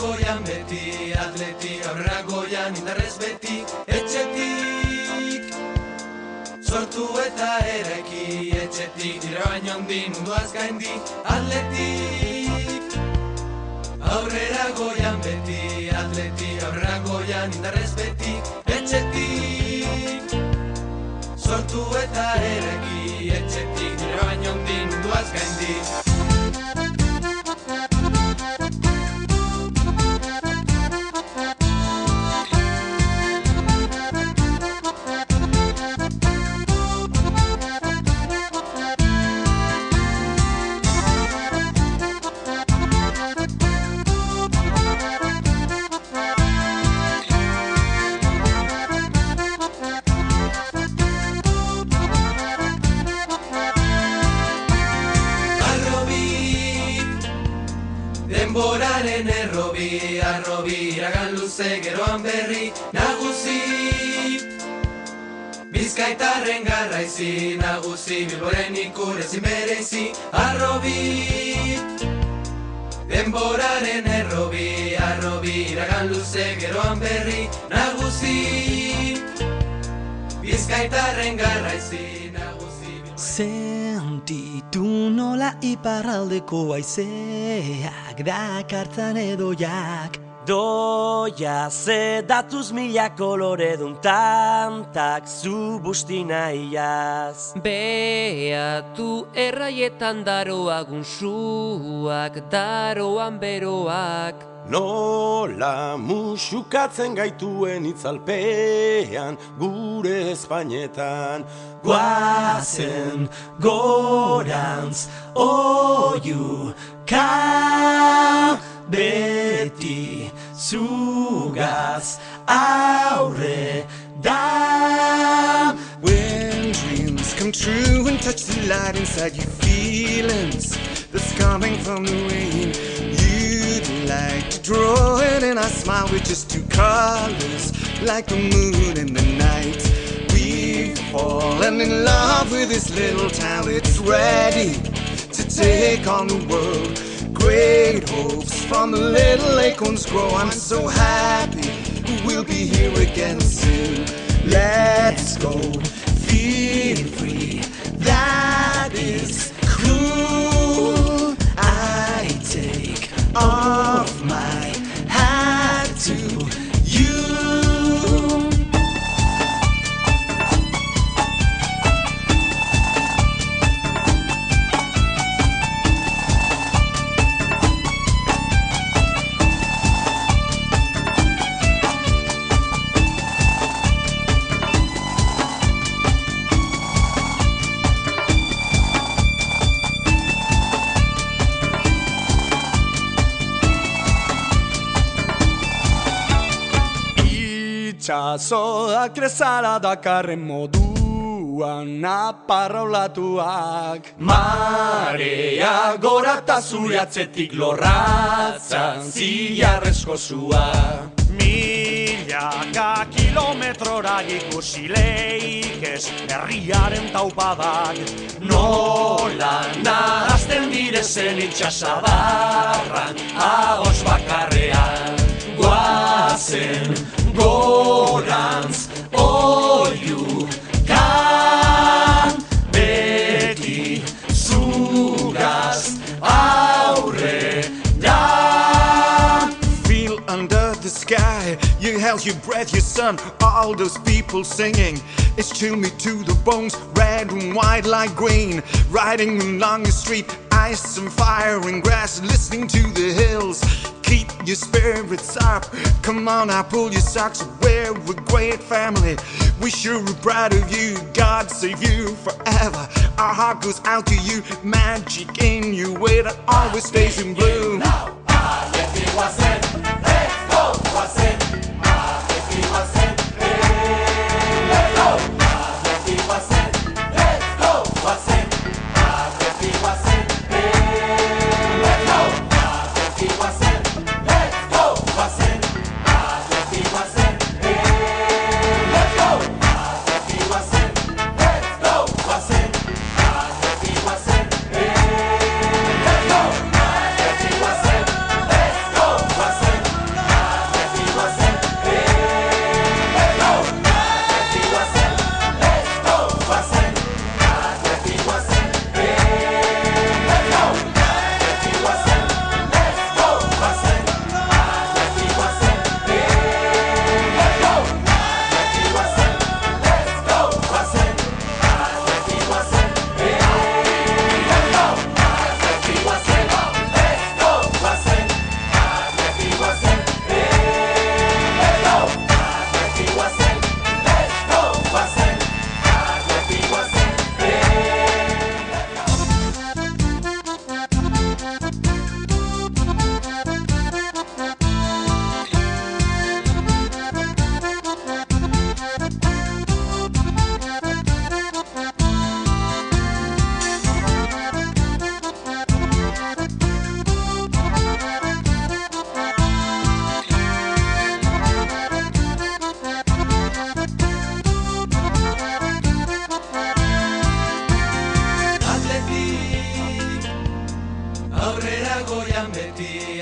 goian beti, atleti, aurrera goian indarrez beti, etxetik sortu eta eraiki, etxetik dira baino handi munduaz gaindi, atletik aurrera goian beti, atleti, aurrera goian indarrez beti, etxetik sortu eta eraiki, etxetik dira baino handi munduaz gaindi. Denboraren errobi, arrobi, iragan luze geroan berri nagusi. Bizkaitarren garraizi nagusi, Bilboren ikurezin bereizi, arrobi. Denboraren errobi, arrobi, iragan luze geroan berri nagusi. Bizkaitarren garraizi nagusi. Sentitu nola iparraldeko haizeak dakartzan edoiak. Doia ze datuz mila koloredun tantak zu busti nahiaz. Beatu erraietan daroagun suak, daroan beroak. Nola musukatzen gaituen itzalpean gure Espainetan. Guazen gorantz oiu ka beti zugaz aurre da. When dreams come true and touch the light inside your feelings that's coming from the rain, you'd like to draw it, and I smile with just two colors like the moon and the night. We've fallen in love with this little town that's ready to take on the world. Great hopes from the little acorns grow. I'm so happy we'll be here again soon. Let's go, feel free, that is cool. I take off my hat to you. Itxasoak krezara dakarren moduan aparraulatuak. Marea gora eta zure atzetik lorratzan zilarrezko zua. Milaka kilometrora ikusi leikez herriaren taupadak. Nola nahazten direzen itxasadarran ahos bakarrean. Guazen gorantz oiu kan beti zugaz aurre da. Feel under the sky, you held your breath, your sun, all those people singing. It's chilled me to the bones, red and white like green. Riding along the street, ice and fire and grass, listening to the hills. Keep your spirits up, come on now, pull your socks. We're a great family, we sure are proud of you. God save you forever, our heart goes out to you. Magic in you, way that always stays in bloom.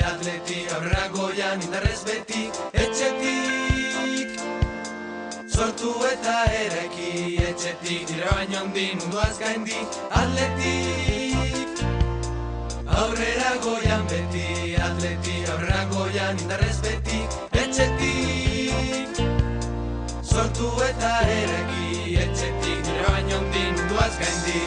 atleti, aurrera goian indarrez beti, etxetik sortu eta eraiki, etxetik dira baino handi munduaz gaindi, atletik aurrera goian beti, atleti, aurrera goian indarrez beti, etxetik sortu eta eraiki, etxetik dira baino handi munduaz gaindi.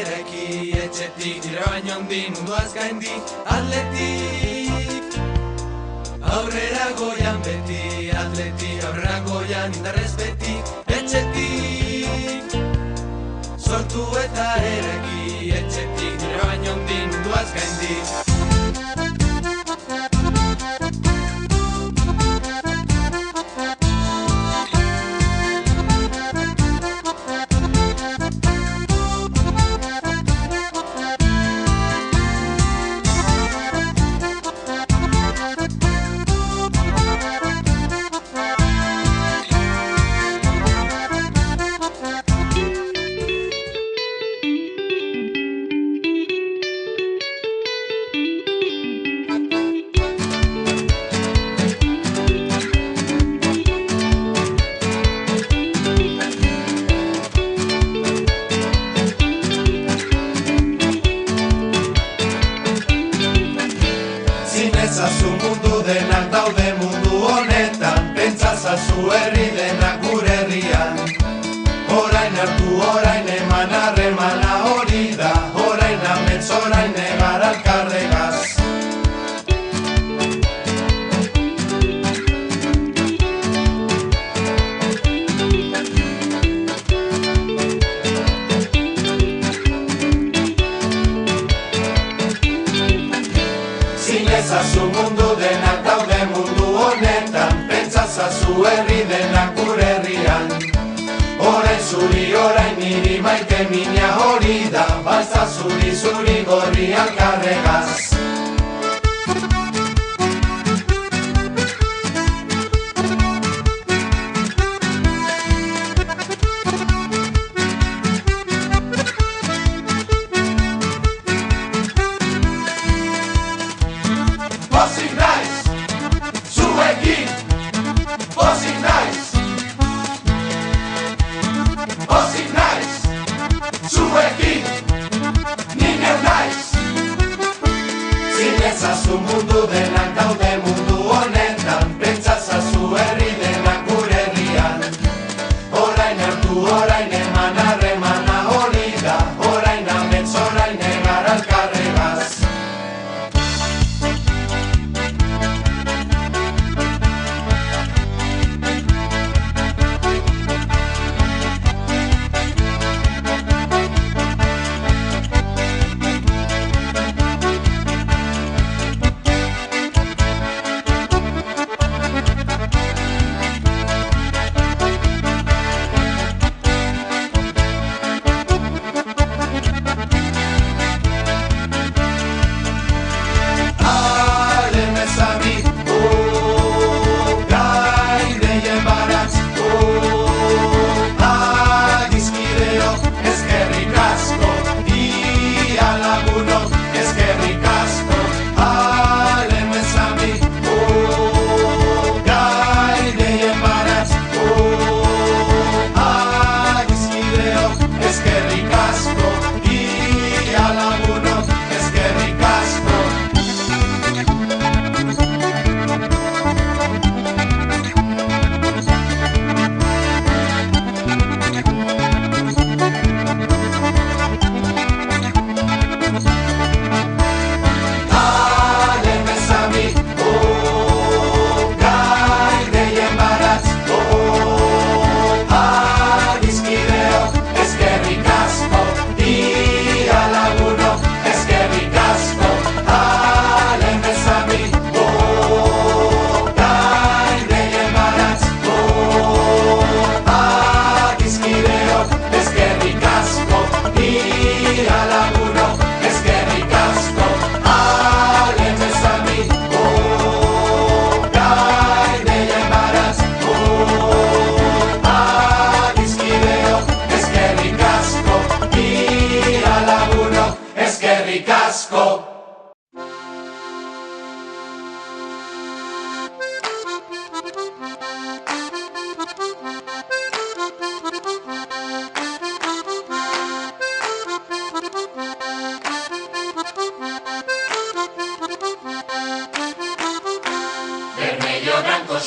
eraiki etxetik, nire baino handi munduaz gaindi atletik. Aurrera goian beti, atletik, aurrera goian indarrez beti, etxetik. Sortu eta eraiki etxetik, nire baino handi munduaz gaindi. Ezazu mundu denak daude mundu honetan, pentsazazu herri denak gure herrian. Orain hartu, orain eman harremana hori da, orain amets, orain negar alkarregaz. Ezazu mundu denak daude mundu honetan, pentsazazu herri denak gure herrian. Orain zuri, orain niri maite mina hori da, baltza zuri, zuri gorri alkarregaz. Pozik naiz, zuekin, pozik naiz. Pozik naiz, zuekin, ni neu naiz. Zinezazu mundu denak daude mundu honetan, pentsazazu herri denak gure herrian. Orain hartu, orain eman harremana hori da, orain amets, orain negar alkarregaz.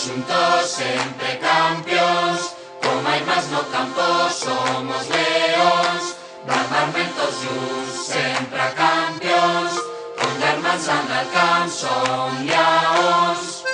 juntos, siempre campeones, como hay más no campos, somos leones. Barmentos just, sempre campions, con germans en el camp som lleons.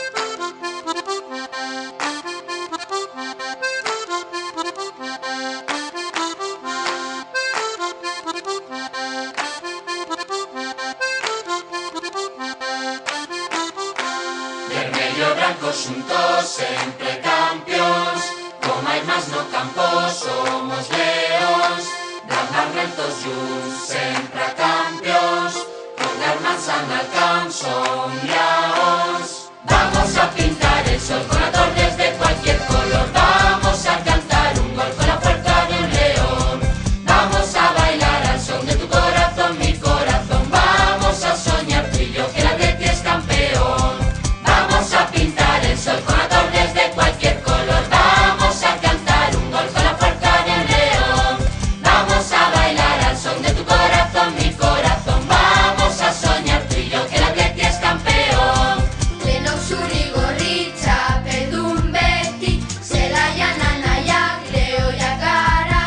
Juntos, siempre campeones, como hay más no campos, somos leones. Dan barrentos junts, siempre campeones, con armas al camp son leones. Vamos a pintar el sol con acordes de cualquier color, vamos a cantar un gol con la fuerza de un león. Vamos a bailar al son de tu corazón, mi corazón, vamos a soñar tú y yo que el Atleti es campeón. Vamos a pintar el sol con acordes de cualquier color, vamos a cantar un gol con la fuerza de un león. Vamos a bailar al son de tu corazón, mi corazón, vamos a soñar tú y yo que el Atleti es campeón. Denok zuri gorri txapeldun beti, zelaian anaiak lehoiak gara.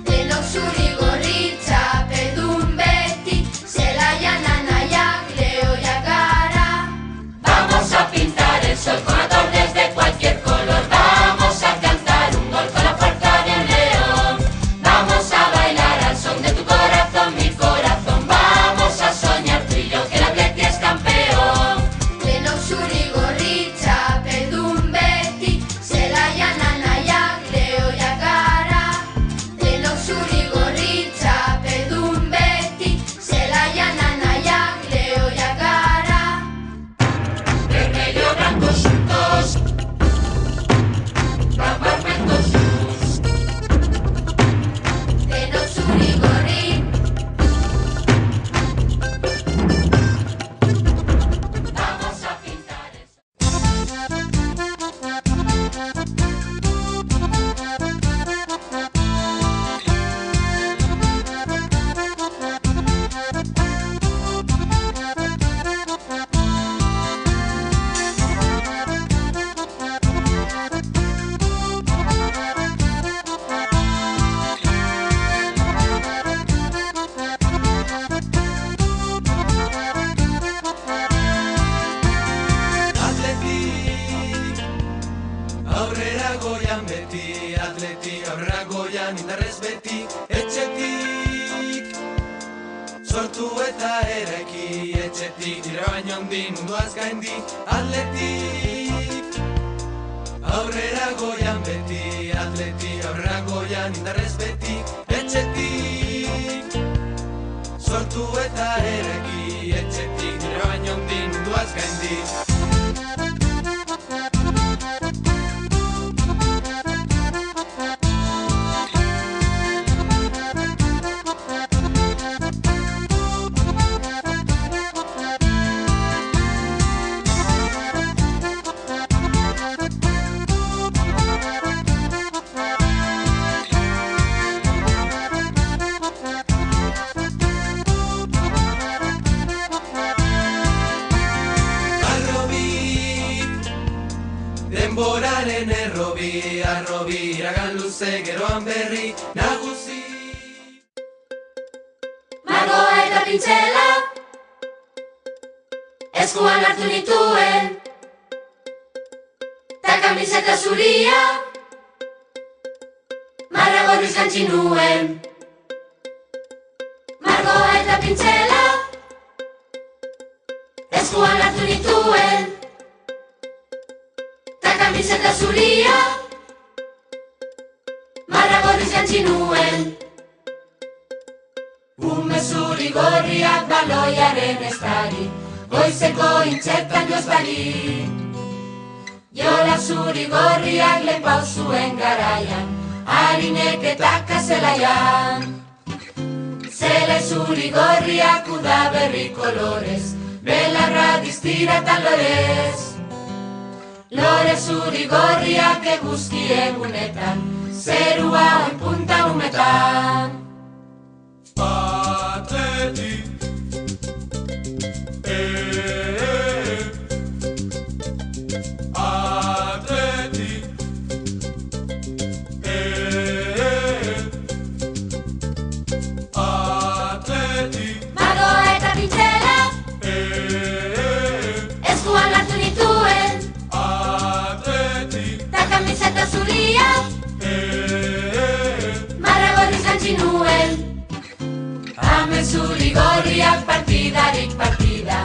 Denok zuri gorri txapeldun beti, zelaian anaiak lehoiak gara. Vamos a pintar el sol con acordes de cualquier color, vamos a cantar un gol con la fuerza de un león. Vamos a bailar al son de tu corazón, mi corazón, vamos a soñar tú y yo que el Atleti es campeón. Denok zuri gorri txapeldun beti, zelaian anaiak lehoiak gara. Denok zuri gorri txapeldun beti, zelaian anaiak lehoiak gara. Vermelho, branco juntos, dan barmentos junts. Denok zuri gorri, Vamos a pintar el sol. Atleti, aurrera goian beti, atleti, aurrera goian indarrez beti, etxetik, sortu eta eraiki, etxetik, dira baino handi munduaz gaindi, atletik, aurrera goian beti, atleti, aurrera goian indarrez beti, etxetik, sortu eta eraiki, etxetik, dira baino handi munduaz gaindi. Denboraren errobi, arrobi, iragan luze, geroan berri, nagusi. margoa eta pintzela, eskuan hartu nituen, ta kamiseta zuria, marra gorriz jantzi nuen. Margoa eta pintzela, eskuan hartu nituen, ta kamiseta zuria, marra gorriz jantzi nuen. Ume zuri gorriak baloiaren estari, goizeko intxertan joztari. Jola zuri gorriak lepau zuen garaian, harinek eta kazelaian. Zele zuri gorriak udaberri kolorez, belarra diztiratan lorez. Lore zuri gorriak eguzki egunetan, zerua oinpunta umetan. Atleti, Atleti, Atleti, Hemen zuri gorriak partidarik partida,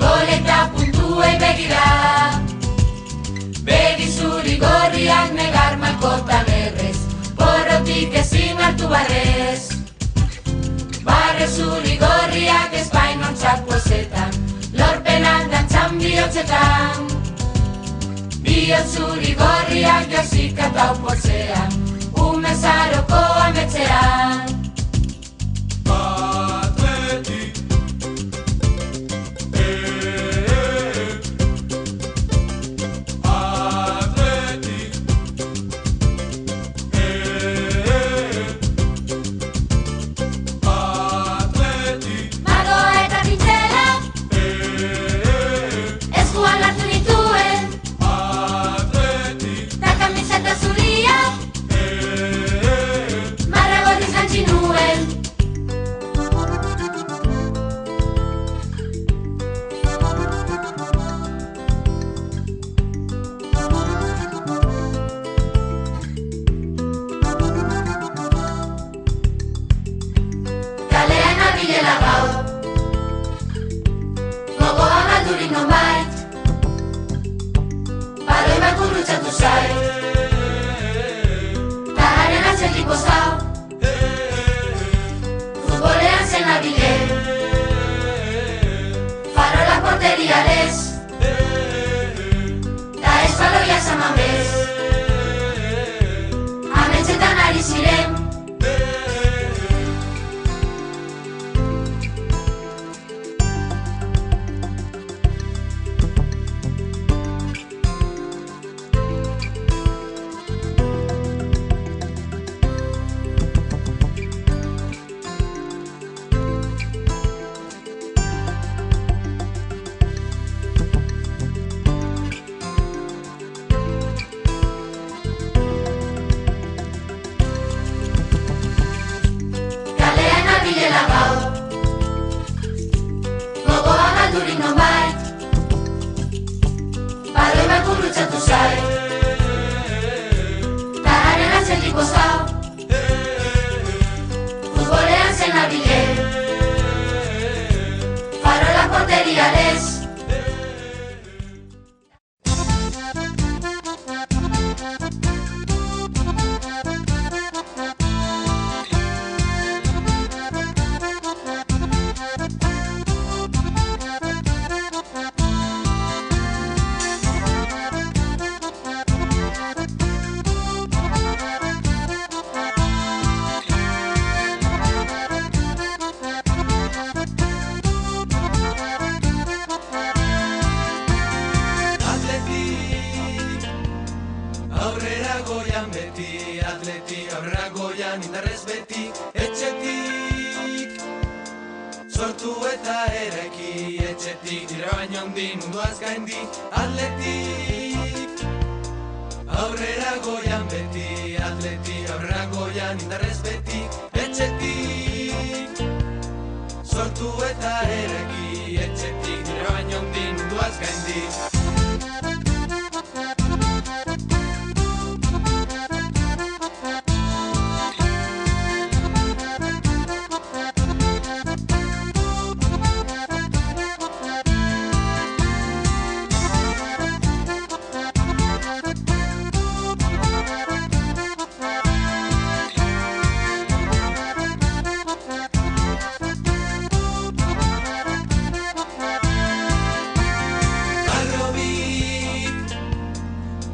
gol eta puntuei begira. Begi zuri gorriak negar malkotan errez, porrotik ezin hartu barrez. Barre zuri gorriak espainontzak pozetan, lorpenak dantzan bihotzetan. Bihotz zuri gorriak jozik eta upotzean, umezaroko ametzean.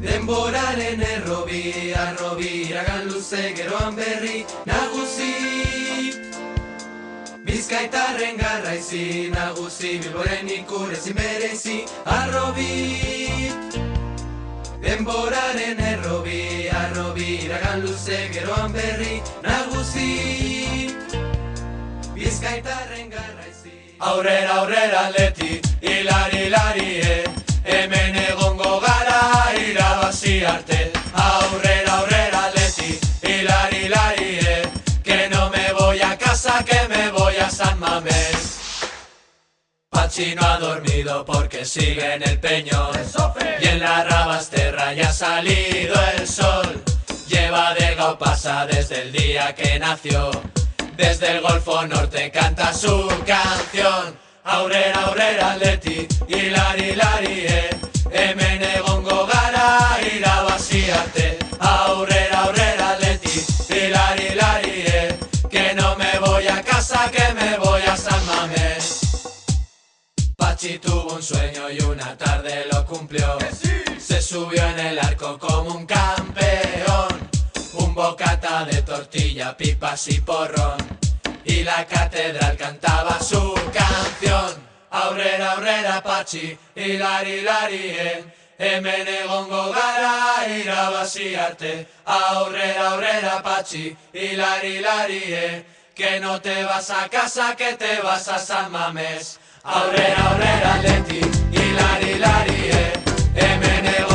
Denboraren errobi, arrobi, iragan luze geroan berri nagusi. Bizkaitarren garraizi nagusi, Bilboren ikurezin berezi arrobi. Denboraren errobi, arrobi, iragan luze geroan berri nagusi. Bizkaitarren garraizi. Aurrera, aurrera atleti, hilari, hilari, hemen egongo gara irabazi arte. Aurrera, aurrera atleti, hilari, hilari, que no me voy a casa, que me voy a San Mamés. Pachi no ha dormido porque sigue en el Peñón, y en la Rabasterra ya ha salido el sol. Lleva delgado pasa desde el día que nació, desde el Golfo Norte canta su canción. Aurrera, aurrera, Atleti, hilari, hilari, hemen egongo gara irabazi arte. Aurrera, aurrera, Atleti, hilari, hilari, que no me voy a casa, que me voy a San Mamés. Pachi tuvo un sueño y una tarde lo cumplió. Se subió en el arco como un campeón, un bocata de tortilla, pipas y porrón, y la catedral cantaba su canción. Aurrera, aurrera, Pachi, hilari, hilari, hemen egongo gara irabazi arte. Aurrera, aurrera, Pachi, hilari, hilari, que no te vas a casa, que te vas a San Mamés. Aurrera, aurrera, Atleti, hilari, hilari, hemen egongo